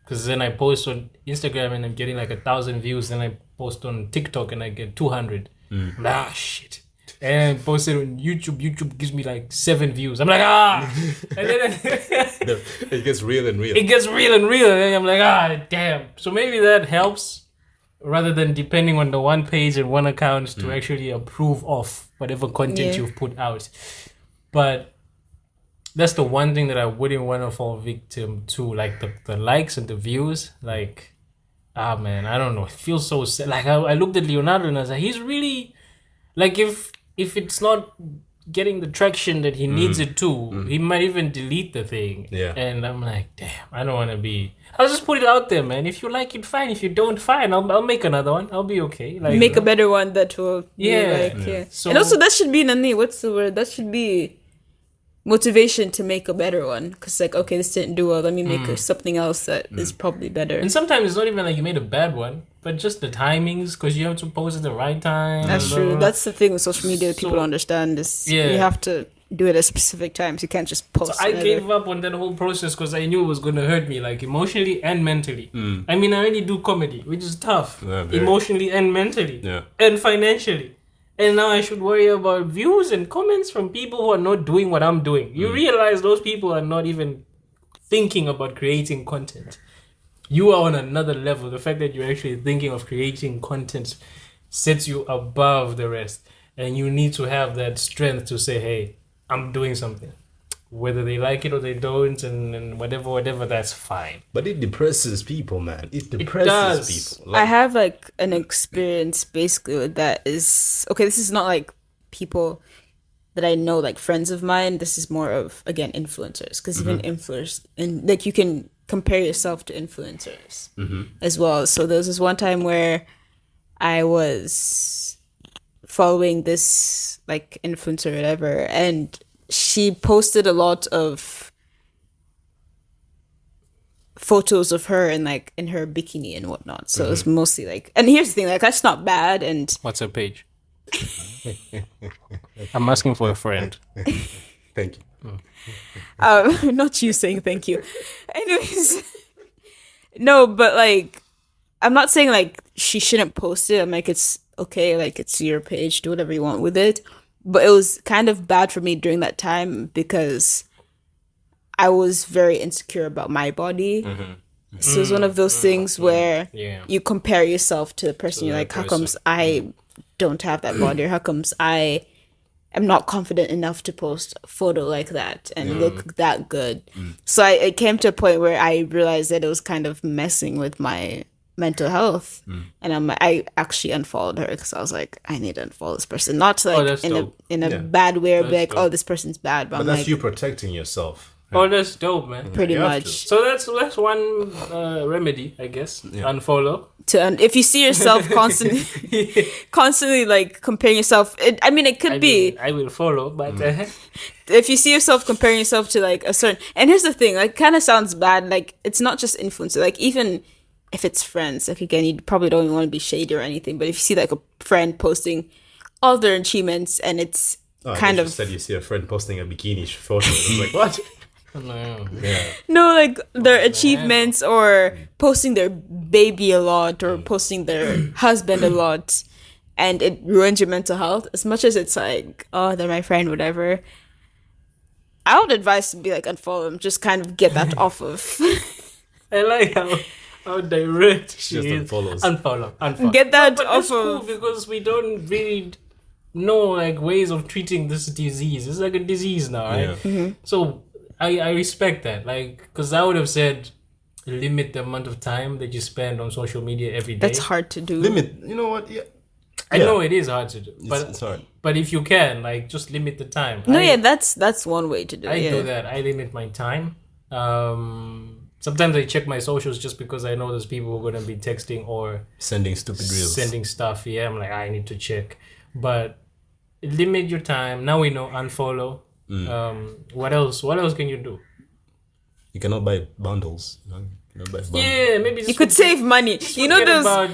B: Because then I post on Instagram and I'm getting like 1,000 views. Then I post on TikTok and I get 200. I'm like, shit. And I post it on YouTube. YouTube gives me like 7 views. I'm like, And then
C: It gets real and real.
B: it gets real and real. And then I'm like, damn. So maybe that helps rather than depending on the one page and one account to actually approve of whatever content you've put out. But that's the one thing that I wouldn't want to fall victim to, like the likes and the views. Like, man, I don't know. It feels so sad. Like, I looked at Leonardo and I was like, he's really, like, if it's not getting the traction that he needs it to, he might even delete the thing.
C: Yeah.
B: And I'm like, damn, I don't want to be. I'll just put it out there, man. If you like it, fine. If you don't, fine. I'll make another one. I'll be okay. Like,
A: Make a better one that will
B: Yeah.
A: be like, yeah.
B: So-
A: And also that should be Nani, what's the word? That should be motivation to make a better one. Because like, okay, this didn't do well. Let me make something else that is probably better.
B: And sometimes it's not even like you made a bad one, but just the timings, because you have to post at the right time.
A: That's true. That's the thing with social media people don't understand is
B: Yeah.
A: you have to do it at specific times. You can't just post.
B: So I
A: whenever.
B: gave up on that whole process because I knew it was going to hurt me, like emotionally and mentally. I mean, I already do comedy, which is tough,
C: Yeah, very.
B: emotionally and mentally,
C: Yeah.
B: and financially. And now I should worry about views and comments from people who are not doing what I'm doing. You realize those people are not even thinking about creating content. You are on another level. The fact that you're actually thinking of creating content sets you above the rest. And you need to have that strength to say, hey, I'm doing something. Whether they like it or they don't, and whatever, that's fine.
C: But it depresses people, man. It
B: does.
C: depresses people.
A: I have like an experience basically with that is okay, this is not like people that I know, like friends of mine. This is more of, again, influencers. Because even influencers, and like you can compare yourself to influencers as well. So there was this one time where I was following this like influencer or whatever, and she posted a lot of photos of her in like in her bikini and whatnot. So it was mostly like, and here's the thing, like that's not bad. And
B: What's her page? I'm asking for a friend.
C: Thank you.
A: not you saying thank you. Anyways, no, but like, I'm not saying like she shouldn't post it. I'm like, it's okay, like it's your page, do whatever you want with it. But it was kind of bad for me during that time because I was very insecure about my body. So it's one of those things where you compare yourself to the person. You're like, how comes I don't have that body? Or how comes I am not confident enough to post a photo like that and look that good. So it came to a point where I realized that it was kind of messing with my mental health, and I actually unfollowed her because I was like, I need to unfollow this person, not like
B: that's dope.
A: in a
C: Yeah.
A: bad way or be
B: That's
A: like,
B: dope.
A: oh, this person's bad, but
C: But
A: I'm
C: that's
A: like,
C: you protecting yourself.
B: Oh, that's dope, man.
A: pretty
C: You have
A: much.
C: to.
B: So that's one remedy, I guess.
C: Yeah.
B: Unfollow.
A: And if you see yourself constantly like comparing yourself, it could be
B: I will follow, but
A: if you see yourself comparing yourself to like a certain, and here's the thing, like, kind of sounds bad, like it's not just influencer, like even if it's friends, like again, you probably don't even want to be shady or anything, but if you see like a friend posting all their achievements and it's
C: Oh, I
A: kind
C: thought
A: of
C: you said you see a friend posting a bikini photo. I was like, what?
B: no.
C: Yeah.
A: no, like their achievements or posting their baby a lot or posting their husband a lot, and it ruins your mental health. As much as it's like, oh, they're my friend, whatever, I would advise to be like, unfollow them, just kind of get that off of.
B: I like how direct she
C: Just
B: is.
C: unfollows.
B: Unfollow.
A: Get that
B: But
A: off
B: that's cool
A: of.
B: because we don't really know like ways of treating this disease. It's like a disease now, right?
C: Yeah.
B: So I respect that, like, because I would have said limit the amount of time that you spend on social media every day.
A: That's hard to do.
C: Limit. You know what? Yeah.
B: I know it is hard to do,
C: It's hard.
B: but if you can, like, just limit the time.
A: No,
B: I-
A: yeah, that's one way to do it.
B: I
A: yeah.
B: do that. I limit my time. Sometimes I check my socials just because I know there's people who are gonna be texting or
C: Sending stupid reels.
B: sending stuff. Yeah, I'm like, I need to check. But limit your time. Now we know unfollow. What else? What else can you do?
C: You cannot buy bundles. You know? You cannot buy bundles.
B: Yeah, maybe
A: You could save money. You know,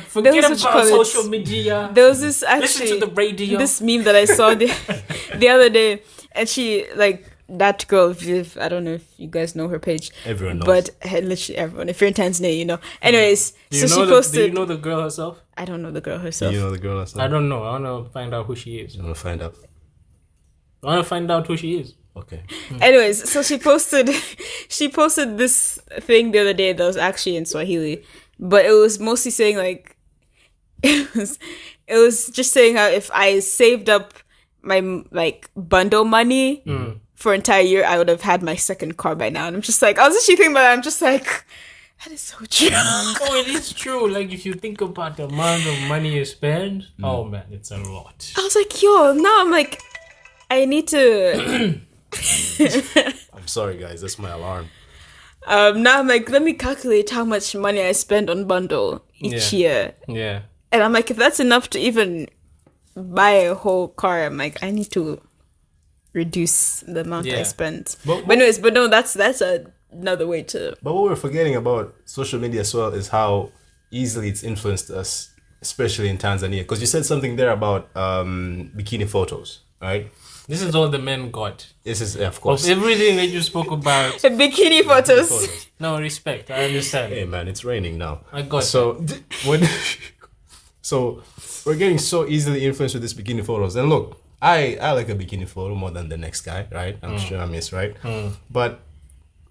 B: forget
A: there was
B: about social media.
A: There was this
B: Listen
A: actually
B: to the radio.
A: this meme that I saw the other day, and she like that girl Viv. I don't know if you guys know her page,
C: Everyone knows.
A: but literally everyone. If you're in Tanzania, you know. Anyways,
B: do you
A: so
B: know
A: she
B: do
A: posted.
B: you know the girl herself?
A: I don't know the girl
C: Do
A: herself.
C: you know the girl that's
B: I don't know. I want to find out who she is.
C: You want to find out?
B: I want to find out who she is.
C: Okay.
A: Anyways, so she posted this thing the other day that was actually in Swahili, but it was mostly saying like it was just saying how if I saved up my like bundle money for an entire year, I would have had my second car by now. And I'm just like, I was actually thinking about it, I'm just like, that is so true.
B: Oh, it is true. Like, if you think about the amount of money you spend, oh man, it's a lot.
A: I was like, yo, now I'm like, I need to
C: I'm sorry, guys. That's my alarm.
A: now I'm like, let me calculate how much money I spend on bundle each year.
B: Yeah.
A: And I'm like, if that's enough to even buy a whole car, I'm like, I need to reduce the amount I
B: Yeah.
A: spend.
C: But-
A: But anyways, but no, that's another way to.
C: But what we're forgetting about social media as well is how easily it's influenced us, especially in Tanzania. Because you said something there about bikini photos, right?
B: This is all the men got.
C: This is, of
B: Of
C: course.
B: everything that you spoke about.
A: Bikini photos.
C: Photos.
B: No, respect. I understand.
C: Hey man, it's raining now.
B: I got
C: so so we're getting so easily influenced with these bikini photos. And look, I like a bikini photo more than the next guy, right? I'm sure I miss, right? But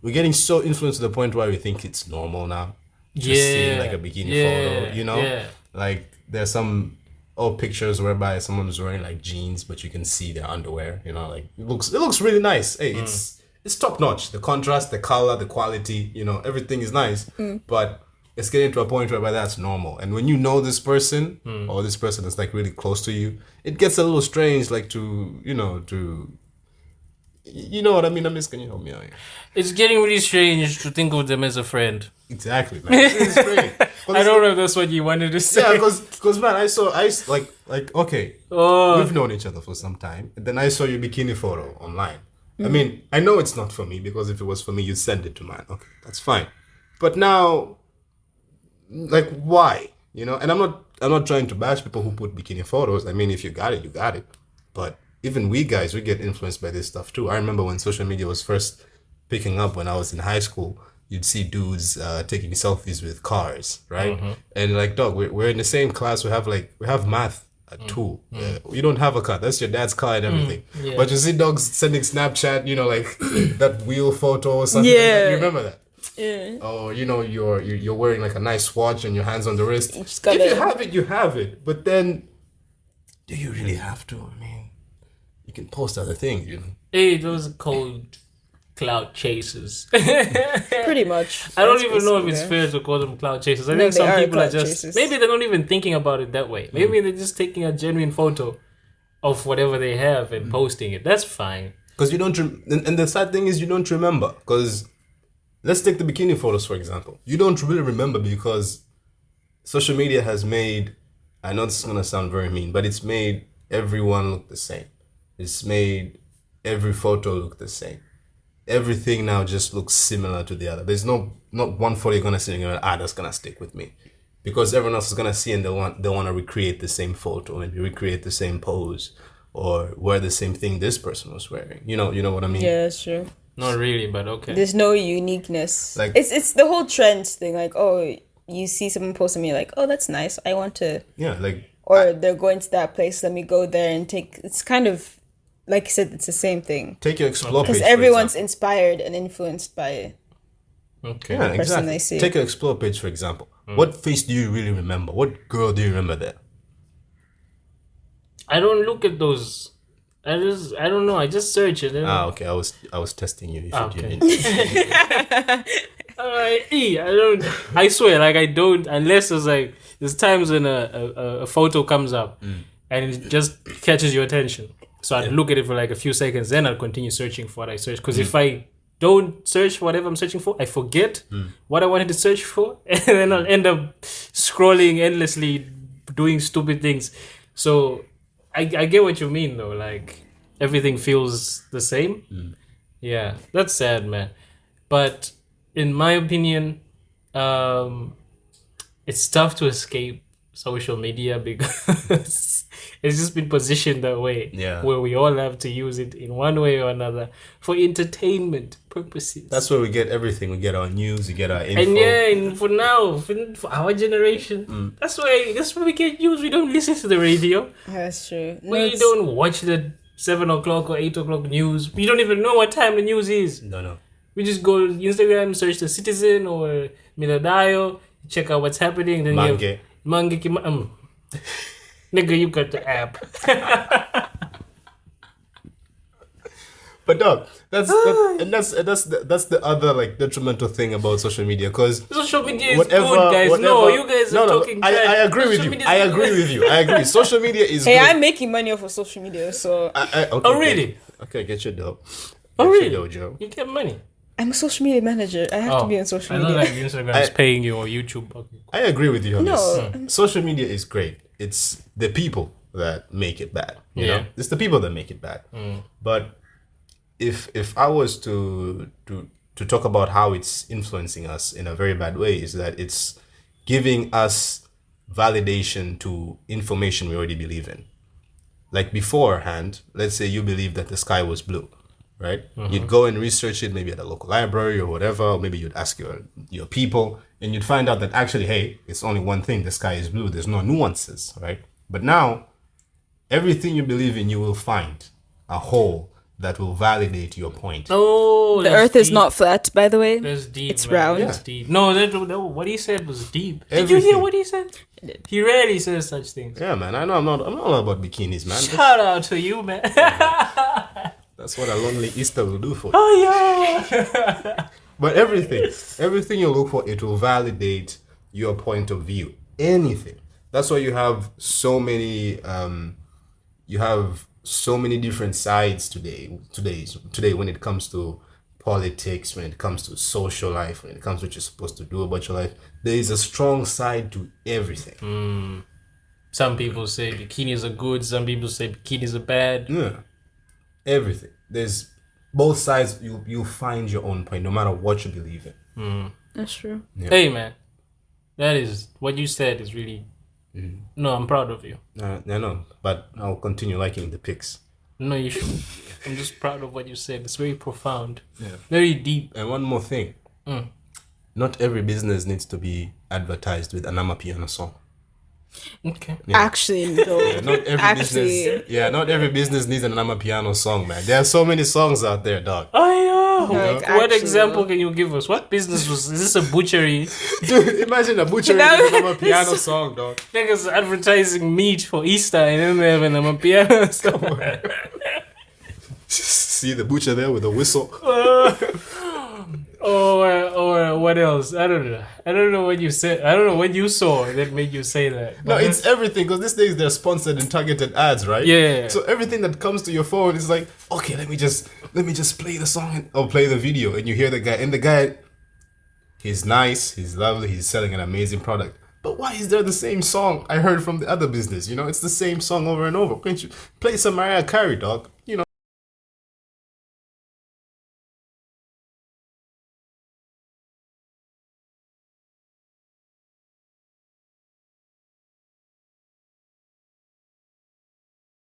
C: we're getting so influenced to the point where we think it's normal now. Just seeing like a bikini photo, you know?
B: Yeah.
C: Like there's some old pictures whereby someone's wearing like jeans, but you can see their underwear, you know, like it looks really nice. Hey, it's top notch. The contrast, the color, the quality, you know, everything is nice. But it's getting to a point whereby that's normal. And when you know this person or this person is like really close to you, it gets a little strange, like to, you know, you know what I mean? Can you help me out here?
B: It's getting really strange to think of them as a friend.
C: Exactly. Like, it's great.
B: I don't know if that's what you wanted to say.
C: Yeah, because man, I saw like okay,
B: Oh.
C: we've known each other for some time, and then I saw your bikini photo online. I mean, I know it's not for me because if it was for me, you'd send it to mine. Okay, that's fine. But now, like, why? You know, and I'm not trying to bash people who put bikini photos. I mean, if you got it, you got it. But even we guys, we get influenced by this stuff too. I remember when social media was first picking up when I was in high school. You'd see dudes taking selfies with cars, right? And like, dog, we're in the same class. We have math at 2. You don't have a car. That's your dad's car and everything.
B: Yeah.
C: But you see dogs sending Snapchat, you know, like that wheel photo or something. Like that.
A: Yeah.
C: You remember that?
A: Yeah.
C: Or you know, you're wearing like a nice watch and your hands on the wrist.
A: just
C: If
A: gotta-
C: you have it, you have it. But then, do you really have to? I mean, you you can post other things, you know.
B: Hey, those cold cloud chasers.
A: Pretty much.
B: I don't
A: That's
B: even know if
A: basically
B: it's
A: it.
B: fair to call them cloud chasers. I
A: No,
B: think
A: they
B: some
A: are
B: people are
A: cloud
B: just
A: chasers.
B: maybe they're not even thinking about it that way. Maybe they're just taking a genuine photo of whatever they have and posting it. That's fine.
C: Because you don't, and the sad thing is you don't remember. Because let's take the bikini photos for example. You don't really remember because social media has made. I know this is gonna sound very mean, but it's made everyone look the same. It's made every photo look the same. Everything now just looks similar to the other. There's not one photo you're gonna see and you're like, that's gonna stick with me, because everyone else is gonna see and they want to recreate the same photo and recreate the same pose or wear the same thing this person was wearing. You know what I mean?
A: Yeah, that's true.
B: Not really, but okay.
A: There's no uniqueness.
C: Like-
A: It's the whole trends thing. Like, oh, you see someone post something, you're like, oh, that's nice. I want to.
C: Yeah, like
A: Or they're going to that place. Let me go there and take. It's kind of, like you said, it's the same thing.
C: take your explore page.
A: Because
C: for
A: everyone's
C: example.
A: inspired and influenced by it.
B: Okay.
C: Yeah,
A: person
C: exactly.
A: they see.
C: Take your explore page for example. What face do you really remember? What girl do you remember there?
B: I don't look at those. I don't know. I just search it.
C: Okay. I was testing you. If you
B: Okay.
C: didn't.
B: I swear, like I don't, unless there's times when a photo comes up and it just catches your attention. So I'd look at it for like a few seconds, then I'll continue searching for what I search. Because if I don't search for whatever I'm searching for, I forget what I wanted to search for, and then I'll end up scrolling endlessly, doing stupid things. So I get what you mean though. Like everything feels the same. Yeah, that's sad, man. But in my opinion, it's tough to escape social media because it's just been positioned that way.
C: Yeah.
B: Where we all have to use it in one way or another for entertainment purposes.
C: That's where we get everything. We get our news. We get our info.
B: And yeah, and for now, for our generation, that's why we get news. We don't listen to the radio.
A: That's true. No,
B: We
A: it's-
B: don't watch the 7 o'clock or 8 o'clock news. We don't even know what time the news is.
C: No.
B: We just go to Instagram, search the Citizen or Miladayo, check out what's happening. Then
C: Mange.
B: Nigga, you got the app.
C: But dog, that's the other like detrimental thing about social media, because
B: Social media is good, guys. No, you guys are talking trash.
C: I agree with
B: Social
C: you.
B: media
C: I
B: is
C: agree
B: good.
C: with you. I agree. Social media is
A: Hey,
C: good.
A: I'm making money off of social media, so
C: Okay,
B: Oh, really?
C: Okay, get your dough.
B: Oh,
C: Get
B: really?
C: your dough, Joe.
B: You get money.
A: I'm a social media manager. I have to be on social
B: I know
A: media.
B: like Instagram is paying you or YouTube. Okay.
C: I agree with you on
A: No.
C: this. Social media is great. It's the people that make it bad. You
B: Yeah.
C: know, it's the people that make it bad. But if I was to talk about how it's influencing us in a very bad way, is that it's giving us validation to information we already believe in. Like beforehand, let's say you believe that the sky was blue, right? You'd go and research it maybe at a local library or whatever, or maybe you'd ask your people, and you'd find out that actually, hey, it's only one thing, the sky is blue. There's no nuances, right? But now, everything you believe in, you will find a hole that will validate your point.
B: Oh,
A: The Earth is not flat, by the way.
B: That's deep.
A: It's
B: man.
A: round.
B: That's deep. No, what he said was deep. Did you
C: Everything.
B: hear what he said?
A: I did.
B: He rarely says such things.
C: Yeah, man. I know I'm not all about bikinis, man.
B: Shout out to you, man.
C: That's what a lonely Easter will do for you.
B: Oh yeah.
C: But everything you look for, it will validate your point of view. Anything. That's why you have so many different sides today when it comes to politics, when it comes to social life, when it comes to what you're supposed to do about your life. There is a strong side to everything.
B: Some people say bikinis are good. Some people say bikinis are bad.
C: Yeah. Everything. There's both sides. You find your own point, no matter what you believe in.
A: That's true.
C: Yeah.
B: Hey, man, that is what you said is really. No, I'm proud of you.
C: I know, but I'll continue liking the pics.
B: No, you should. I'm just proud of what you said. It's very profound.
C: Yeah.
B: Very deep.
C: And one more thing. Not every business needs to be advertised with an Amapiano song.
B: Okay.
C: Yeah.
A: Actually, no.
C: Yeah, not every business. Yeah, not every business needs an Amapiano song, man. There are so many songs out there, dog.
B: Oh yeah.
A: Like,
B: What
A: actually,
B: example can you give us? What business was is this? A butchery?
C: Dude, imagine a butcher with an Amapiano song, dog.
B: Niggas advertising meat for Easter and then they have an piano.
C: see the butcher there with a whistle.
B: Or what else? I don't know. I don't know what you said. I don't know what you saw that made you say that.
C: No, it's everything because these days they're sponsored and targeted ads, right?
B: Yeah.
C: So everything that comes to your phone is like, okay, let me just play the song or play the video, and you hear the guy, and the guy, he's nice, he's lovely, he's selling an amazing product. But why is there the same song I heard from the other business? You know, it's the same song over and over. Can't you play some Mariah Carey, dog? You